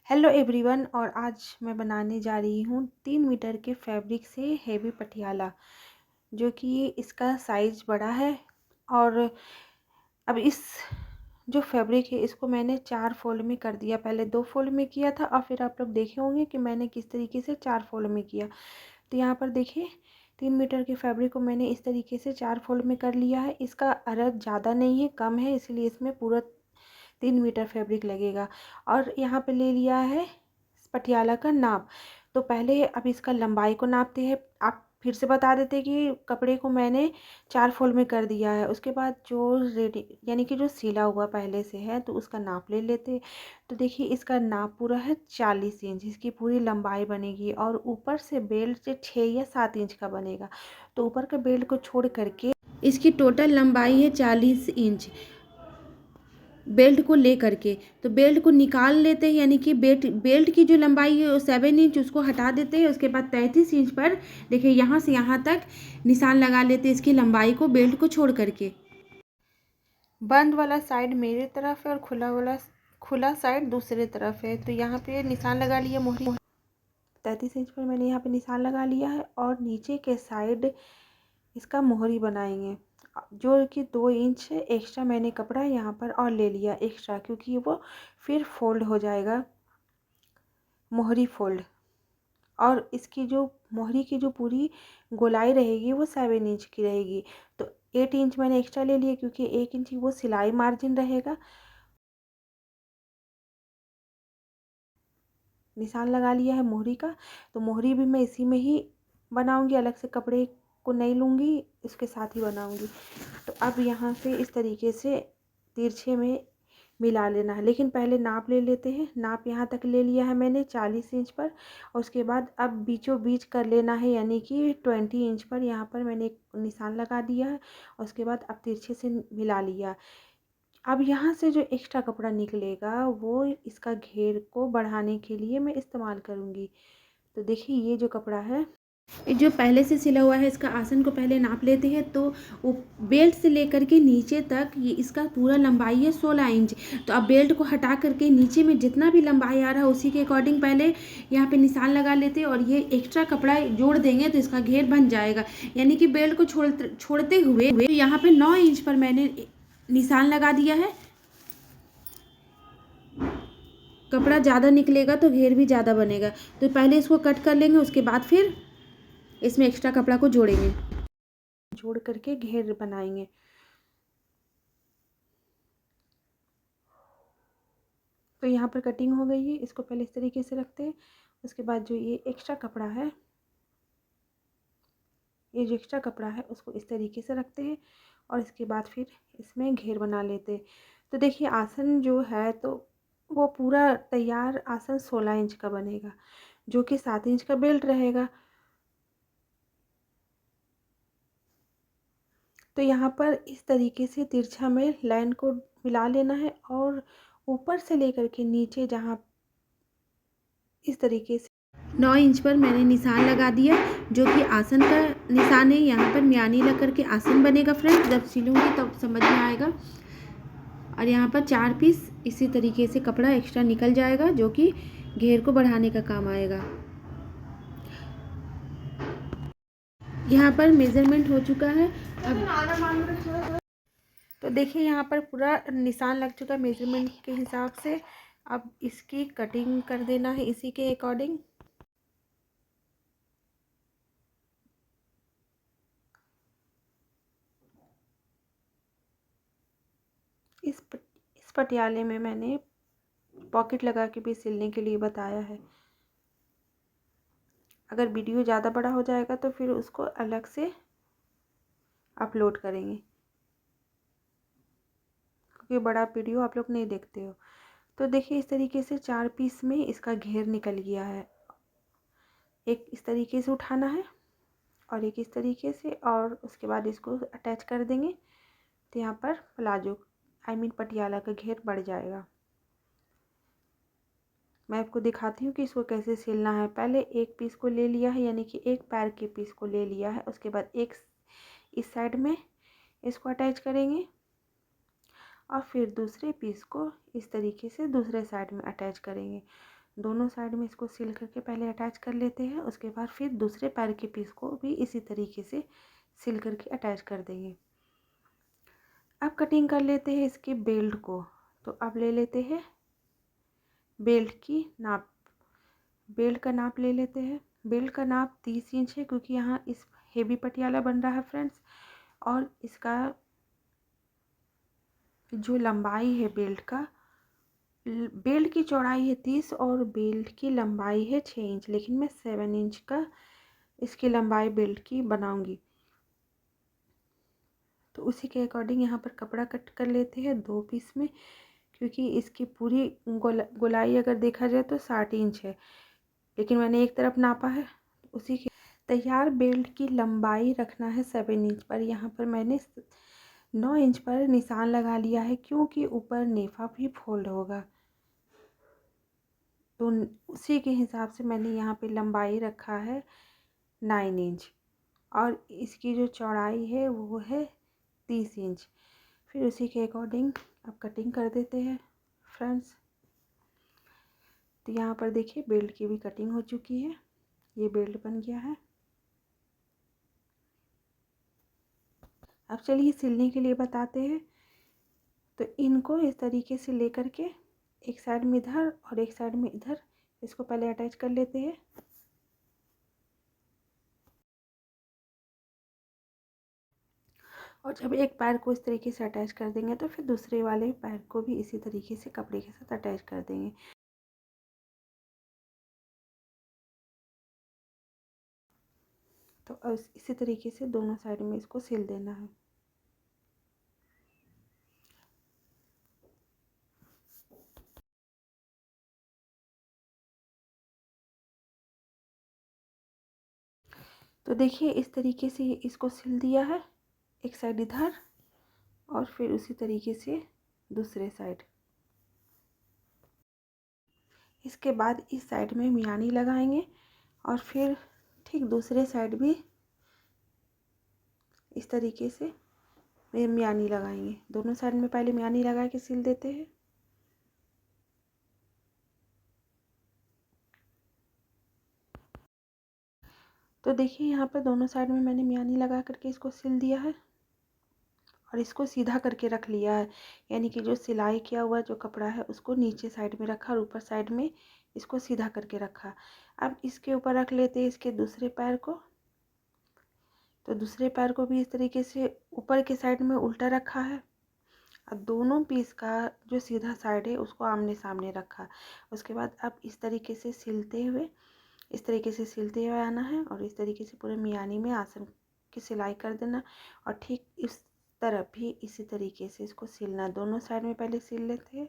Hello everyone. और आज मैं बनाने जा रही हूँ 3 मीटर के फैब्रिक से हेवी पटियाला, जो कि इसका साइज़ बड़ा है। और अब इस जो फैब्रिक है इसको मैंने 4 फोल्ड में कर दिया। पहले 2 फोल्ड में किया था और फिर आप लोग देखे होंगे कि मैंने किस तरीके से 4 फोल्ड में किया। तो यहाँ पर देखिए 3 मीटर के फैब्रिक को मैंने इस तरीके से 4 फोल्ड में कर लिया है। इसका अरब ज़्यादा नहीं है, कम है, इसलिए इसमें पूरा 3 मीटर फैब्रिक लगेगा। और यहाँ पे ले लिया है पटियाला का नाप। तो पहले अब इसका लंबाई को नापते हैं। आप फिर से बता देते कि कपड़े को मैंने 4 फोल्ड में कर दिया है। उसके बाद जो रेडी यानी कि जो सिला हुआ पहले से है तो उसका नाप ले लेते। तो देखिए इसका नाप पूरा है 40 इंच, इसकी पूरी लंबाई बनेगी। और ऊपर से बेल्ट से 6 या 7 इंच का बनेगा। तो ऊपर का बेल्ट को छोड़ करके इसकी टोटल लंबाई है 40 इंच बेल्ट को ले करके। तो बेल्ट को निकाल लेते हैं, यानी कि बेल्ट की जो लंबाई है वो 7 इंच, उसको हटा देते हैं। उसके बाद 33 इंच पर देखिए यहाँ से यहाँ तक निशान लगा लेते हैं इसकी लंबाई को बेल्ट को छोड़ करके। बंद वाला साइड मेरे तरफ है और खुला साइड दूसरे तरफ है। तो यहाँ पे निशान लगा लिया मोहरी। 33 इंच पर मैंने यहाँ पे निशान लगा लिया है और नीचे के साइड इसका मोहरी बनाएंगे, जो कि 2 इंच एक्स्ट्रा मैंने कपड़ा यहाँ पर और ले लिया एक्स्ट्रा, क्योंकि वो फिर फोल्ड हो जाएगा मोहरी फोल्ड। और इसकी जो मोहरी की जो पूरी गोलाई रहेगी वो 7 इंच की रहेगी। तो 8 इंच मैंने एक्स्ट्रा ले लिया, क्योंकि 1 इंच वो सिलाई मार्जिन रहेगा। निशान लगा लिया है मोहरी का। तो मोहरी भी मैं इसी में ही बनाऊंगी, अलग से कपड़े को नहीं लूँगी, इसके साथ ही बनाऊंगी। तो अब यहाँ से इस तरीके से तिरछे में मिला लेना है, लेकिन पहले नाप ले लेते हैं। नाप यहाँ तक ले लिया है मैंने 40 इंच पर। और उसके बाद अब बीचों बीच कर लेना है, यानी कि 20 इंच पर यहाँ पर मैंने एक निशान लगा दिया है। और उसके बाद अब तिरछे से मिला लिया। अब यहाँ से जो एक्स्ट्रा कपड़ा निकलेगा वो इसका घेर को बढ़ाने के लिए मैं इस्तेमाल करूँगी। तो देखिए ये जो कपड़ा है, ये जो पहले से सिला हुआ है, इसका आसन को पहले नाप लेते हैं। तो वो बेल्ट से लेकर के नीचे तक ये इसका पूरा लंबाई है 16 इंच। तो अब बेल्ट को हटा करके नीचे में जितना भी लंबाई आ रहा है उसी के अकॉर्डिंग पहले यहाँ पे निशान लगा लेते हैं। और ये एक्स्ट्रा कपड़ा जोड़ देंगे तो इसका घेर बन जाएगा। यानी कि बेल्ट को छोड़ते हुए यहाँ पे 9 इंच पर मैंने निशान लगा दिया है। कपड़ा ज़्यादा निकलेगा तो घेर भी ज़्यादा बनेगा। तो पहले इसको कट कर लेंगे, उसके बाद फिर इसमें एक्स्ट्रा कपड़ा को जोड़ेंगे, जोड़ करके घेर बनाएंगे। तो यहाँ पर कटिंग हो गई है, इसको पहले इस तरीके से रखते हैं। उसके बाद जो ये एक्स्ट्रा कपड़ा है, ये जो एक्स्ट्रा कपड़ा है उसको इस तरीके से रखते हैं। और इसके बाद फिर इसमें घेर बना लेते हैं। तो देखिए आसन जो है तो वो पूरा तैयार आसन 16 इंच का बनेगा, जो कि 7 इंच का बेल्ट रहेगा। तो यहाँ पर इस तरीके से तिरछा में लाइन को मिला लेना है। और ऊपर से लेकर के नीचे जहाँ इस तरीके से 9 इंच पर मैंने निशान लगा दिया, जो कि आसन का निशान है। यहाँ पर म्यानी लग करके आसन बनेगा फ्रेंड्स, जब सिलूँगी तब समझ में आएगा। और यहाँ पर 4 पीस इसी तरीके से कपड़ा एक्स्ट्रा निकल जाएगा, जो कि घेर को बढ़ाने का काम आएगा। यहाँ पर मेज़रमेंट हो चुका है। अब तो देखिए यहाँ पर पूरा निशान लग चुका है मेज़रमेंट के हिसाब से। अब इसकी कटिंग कर देना है इसी के अकॉर्डिंग। इस पटियाले में मैंने पॉकेट लगा के भी सिलने के लिए बताया है। अगर वीडियो ज़्यादा बड़ा हो जाएगा तो फिर उसको अलग से अपलोड करेंगे, क्योंकि बड़ा वीडियो आप लोग नहीं देखते हो। तो देखिए इस तरीके से 4 पीस में इसका घेर निकल गया है। एक इस तरीके से उठाना है और एक इस तरीके से, और उसके बाद इसको अटैच कर देंगे। तो यहाँ पर प्लाजो पटियाला का घेर बढ़ जाएगा। मैं आपको दिखाती हूँ कि इसको कैसे सिलना है। पहले एक पीस को ले लिया है, यानी कि एक पैर के पीस को ले लिया है। उसके बाद एक इस साइड में इसको अटैच करेंगे और फिर दूसरे पीस को इस तरीके से दूसरे साइड में अटैच करेंगे। दोनों साइड में इसको सिल करके पहले अटैच कर लेते हैं। उसके बाद फिर दूसरे पैर के पीस को भी इसी तरीके से सिल करके अटैच कर देंगे। अब कटिंग कर लेते हैं इसके बेल्ट को। तो अब ले लेते हैं बेल्ट की नाप। बेल्ट का नाप ले लेते हैं। बेल्ट का नाप 30 इंच है, क्योंकि यहाँ इस हेवी पटियाला बन रहा है फ्रेंड्स। और इसका जो लंबाई है बेल्ट का, बेल्ट की चौड़ाई है 30 और बेल्ट की लंबाई है 6 इंच, लेकिन मैं 7 इंच का इसकी लंबाई बेल्ट की बनाऊंगी। तो उसी के अकॉर्डिंग यहाँ पर कपड़ा कट कर लेते हैं 2 पीस में, क्योंकि इसकी पूरी गोलाई अगर देखा जाए तो 60 इंच है, लेकिन मैंने एक तरफ नापा है। उसी के तैयार बेल्ट की लंबाई रखना है 7 इंच पर। यहाँ पर मैंने 9 इंच पर निशान लगा लिया है, क्योंकि ऊपर नेफा भी फोल्ड होगा। तो उसी के हिसाब से मैंने यहाँ पे लंबाई रखा है 9 इंच, और इसकी जो चौड़ाई है वो है 30 इंच। फिर उसी के अकॉर्डिंग अब कटिंग कर देते हैं फ्रेंड्स। तो यहाँ पर देखिए बेल्ट की भी कटिंग हो चुकी है, ये बेल्ट बन गया है। अब चलिए सिलने के लिए बताते हैं। तो इनको इस तरीके से लेकर के एक साइड में इधर और एक साइड में इधर इसको पहले अटैच कर लेते हैं। और जब एक पैर को इस तरीके से अटैच कर देंगे तो फिर दूसरे वाले पैर को भी इसी तरीके से कपड़े के साथ अटैच कर देंगे। तो इसी तरीके से दोनों साइड में इसको सिल देना है। तो देखिए इस तरीके से इसको सिल दिया है, एक साइड इधर और फिर उसी तरीके से दूसरे साइड। इसके बाद इस साइड में मियानी लगाएंगे और फिर ठीक दूसरे साइड भी इस तरीके से मियानी लगाएंगे। दोनों साइड में पहले मियानी लगा के सिल देते हैं। तो देखिए यहाँ पर दोनों साइड में मैंने मियानी लगा करके इसको सिल दिया है और इसको सीधा करके रख लिया है, यानी कि जो सिलाई किया हुआ जो कपड़ा है उसको नीचे साइड में रखा और ऊपर साइड में इसको सीधा करके रखा। अब इसके ऊपर रख लेते हैं इसके दूसरे पैर को। तो दूसरे पैर को भी इस तरीके से ऊपर के साइड में उल्टा रखा है और दोनों पीस का जो सीधा साइड है उसको आमने सामने रखा। उसके बाद अब इस तरीके से सिलते हुए आना है और इस तरीके से पूरे मियानी में आसन की सिलाई कर देना। और ठीक इस तरफ भी इसी तरीके से इसको सिलना। दोनों साइड में पहले सिल लेते हैं।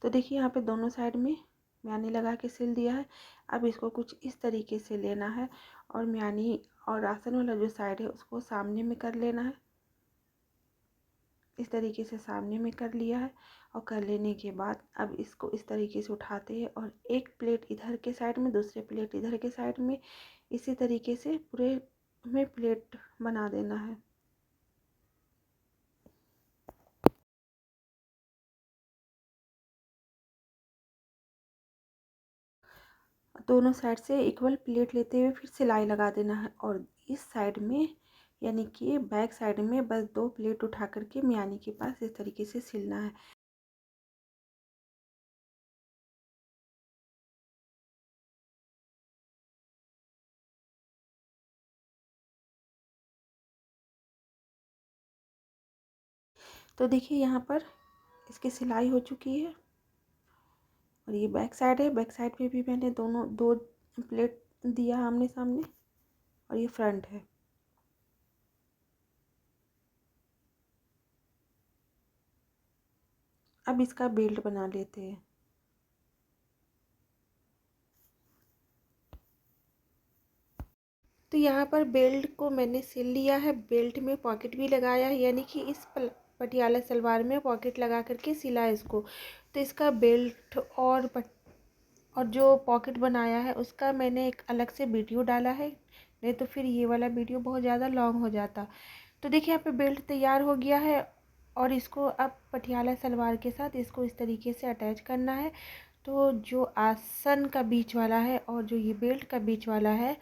तो देखिए यहाँ पे दोनों साइड में मियानी लगा के सिल दिया है। अब इसको कुछ इस तरीके से लेना है और मियानी और आसन वाला जो साइड है उसको सामने में कर लेना है। इस तरीके से सामने में कर लिया है और कर लेने के बाद अब इसको इस तरीके से उठाते हैं और एक प्लेट इधर के साइड में दूसरे प्लेट इधर के साइड में इसी तरीके से पूरे में प्लेट बना देना है। दोनों साइड से इक्वल प्लेट लेते हुए फिर सिलाई लगा देना है और इस साइड में यानी कि बैक साइड में बस 2 प्लेट उठा करके मियानी के पास इस तरीके से सिलना है। तो देखिए यहाँ पर इसकी सिलाई हो चुकी है और ये बैक साइड है। बैक साइड पे भी मैंने दोनों 2 प्लेट दिया आमने सामने और ये फ्रंट है। अब इसका बेल्ट बना लेते हैं। तो यहाँ पर बेल्ट को मैंने सिल लिया है। बेल्ट में पॉकेट भी लगाया है, यानी कि इस पटियाला सलवार में पॉकेट लगा करके सिला है इसको। तो इसका बेल्ट और जो पॉकेट बनाया है उसका मैंने एक अलग से वीडियो डाला है, नहीं तो फिर ये वाला वीडियो बहुत ज़्यादा लॉन्ग हो जाता। तो देखिए यहाँ पे बेल्ट तैयार हो गया है और इसको अब पटियाला सलवार के साथ इसको इस तरीके से अटैच करना है। तो जो आसन का बीच वाला है और जो ये बेल्ट का बीच वाला है,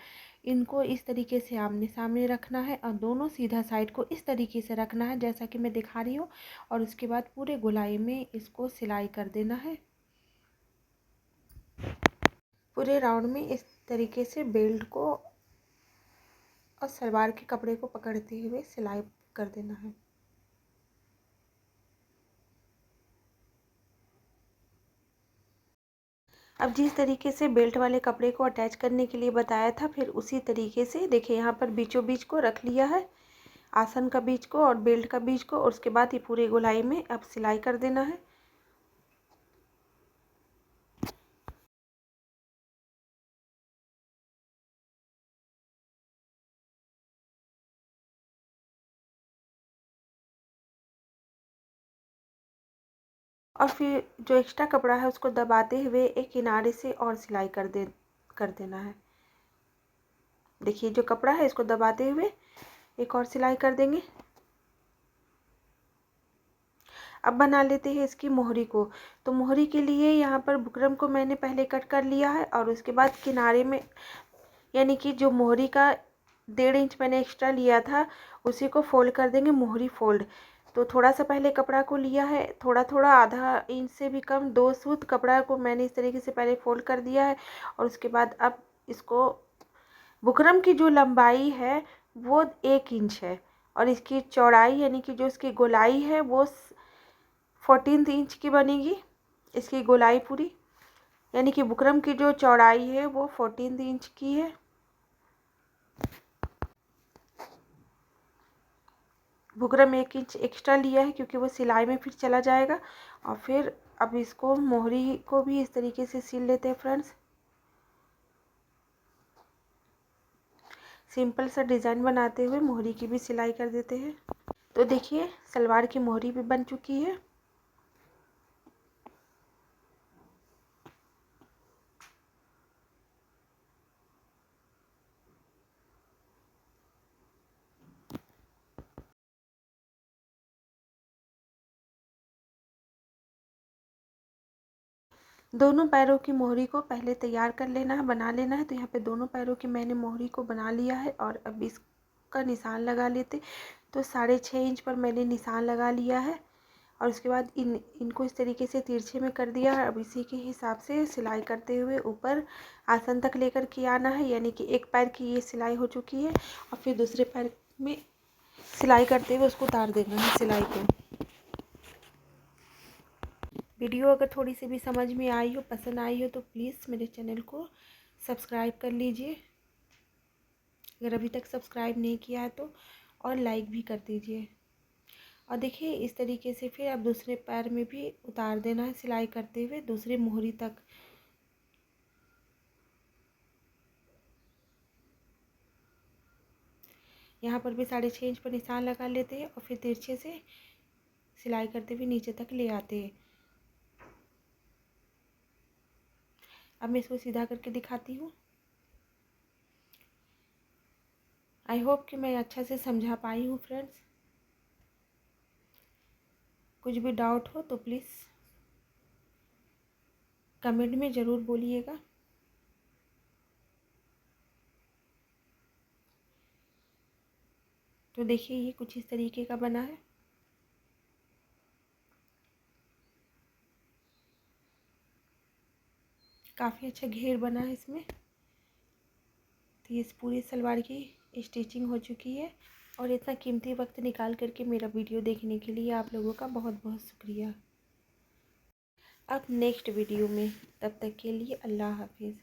इनको इस तरीके से आमने सामने रखना है और दोनों सीधा साइड को इस तरीके से रखना है जैसा कि मैं दिखा रही हूँ। और उसके बाद पूरे गोलाई में इसको सिलाई कर देना है। पूरे राउंड में इस तरीके से बेल्ट को और सलवार के कपड़े को पकड़ते हुए सिलाई कर देना है। अब जिस तरीके से बेल्ट वाले कपड़े को अटैच करने के लिए बताया था, फिर उसी तरीके से देखिए यहाँ पर बीचों बीच को रख लिया है, आसन का बीच को और बेल्ट का बीच को, और उसके बाद ये पूरे गोलाई में अब सिलाई कर देना है। और फिर जो एक्स्ट्रा कपड़ा है उसको दबाते हुए एक किनारे से और सिलाई कर देना है। देखिए जो कपड़ा है इसको दबाते हुए एक और सिलाई कर देंगे। अब बना लेते हैं इसकी मोहरी को। तो मोहरी के लिए यहाँ पर बुकरम को मैंने पहले कट कर लिया है और उसके बाद किनारे में, यानी कि जो मोहरी का 1.5 इंच मैंने एक्स्ट्रा लिया था उसी को फोल्ड कर देंगे, मोहरी फोल्ड। तो थोड़ा सा पहले कपड़ा को लिया है, थोड़ा थोड़ा आधा इंच से भी कम 2 सूत कपड़ा को मैंने इस तरीके से पहले फोल्ड कर दिया है। और उसके बाद अब इसको, बुकरम की जो लंबाई है वो 1 इंच है और इसकी चौड़ाई यानी कि जो इसकी गोलाई है वो 14 इंच की बनेगी। इसकी गोलाई पूरी, यानी कि बुकरम की जो चौड़ाई है वो 14 इंच की है। बुकरम 1 इंच एक्स्ट्रा लिया है क्योंकि वो सिलाई में फिर चला जाएगा। और फिर अब इसको मोहरी को भी इस तरीके से सिल लेते हैं फ्रेंड्स। सिंपल सा डिज़ाइन बनाते हुए मोहरी की भी सिलाई कर देते हैं। तो देखिए सलवार की मोहरी भी बन चुकी है। दोनों पैरों की मोहरी को पहले तैयार कर लेना है, बना लेना है। तो यहाँ पे दोनों पैरों की मैंने मोहरी को बना लिया है और अब इसका निशान लगा लेते। तो 6.5 इंच पर मैंने निशान लगा लिया है और उसके बाद इनको इस तरीके से तिरछे में कर दिया है। अब इसी के हिसाब से सिलाई करते हुए ऊपर आसन तक लेकर के आना है, यानी कि एक पैर की ये सिलाई हो चुकी है और फिर दूसरे पैर में सिलाई करते हुए उसको उतार देना है सिलाई को। वीडियो अगर थोड़ी सी भी समझ में आई हो, पसंद आई हो, तो प्लीज़ मेरे चैनल को सब्सक्राइब कर लीजिए। अगर अभी तक सब्सक्राइब नहीं किया है तो, और लाइक भी कर दीजिए। और देखिए इस तरीके से फिर अब दूसरे पैर में भी उतार देना है सिलाई करते हुए दूसरे मोहरी तक। यहाँ पर भी 6.5 इंच पर निशान लगा लेते हैं और फिर तिरछे से सिलाई करते हुए नीचे तक ले आते हैं। अब मैं इसको सीधा करके दिखाती हूँ। आई होप कि मैं अच्छा से समझा पाई हूँ फ्रेंड्स। कुछ भी डाउट हो तो प्लीज़ कमेंट में ज़रूर बोलिएगा। तो देखिए ये कुछ इस तरीके का बना है। काफ़ी अच्छा घेर बना है इसमें। तो इस पूरी सलवार की स्टिचिंग हो चुकी है और इतना कीमती वक्त निकाल करके मेरा वीडियो देखने के लिए आप लोगों का बहुत बहुत शुक्रिया। अब नेक्स्ट वीडियो में, तब तक के लिए अल्लाह हाफिज़।